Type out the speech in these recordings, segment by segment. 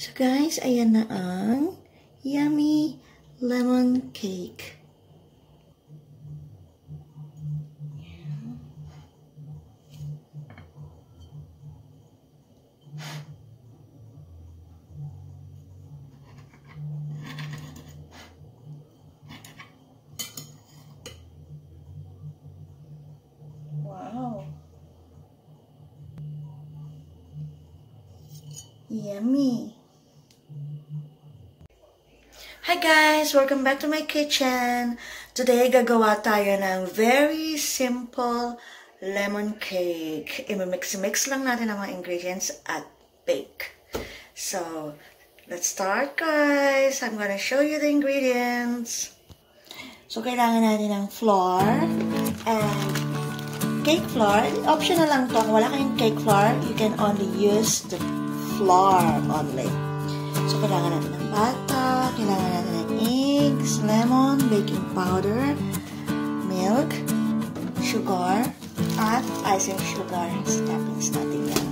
So guys, ayan na ang yummy lemon cake. Wow. Yummy. Hi guys! Welcome back to my kitchen. Today, gagawa tayo ng very simple lemon cake. I-mix lang natin ang mga ingredients at bake. So, let's start guys. I'm gonna show you the ingredients. So, kailangan natin ng flour and cake flour. Optional lang to. Kung wala kayong cake flour, you can only use the flour only. So, kailangan natin ng bata, kailangan natin ng eggs, lemon, baking powder, milk, sugar, at icing sugar. Steppings natin yan.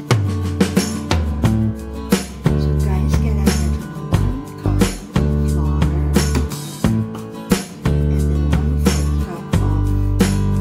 So, guys, kailangan natin ng 1 cup of flour and then 1/4 cup of cake flour.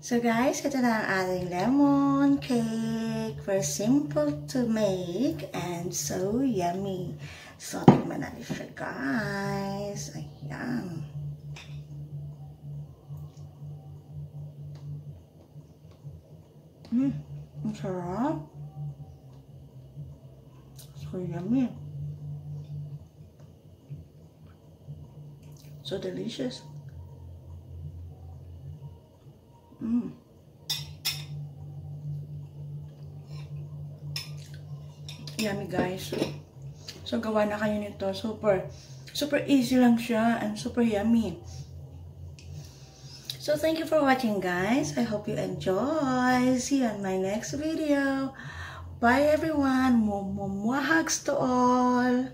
So guys, ito na ang ating lemon cake. Very simple to make and so yummy. So, tikman natin siya guys. Ayan. Ang sarap. So yummy. So delicious. Yummy guys. So gawa na kayo nito. Super easy lang siya and super yummy. So thank you for watching guys. I hope you enjoy. See you on my next video. Bye everyone. Mwah hugs to all.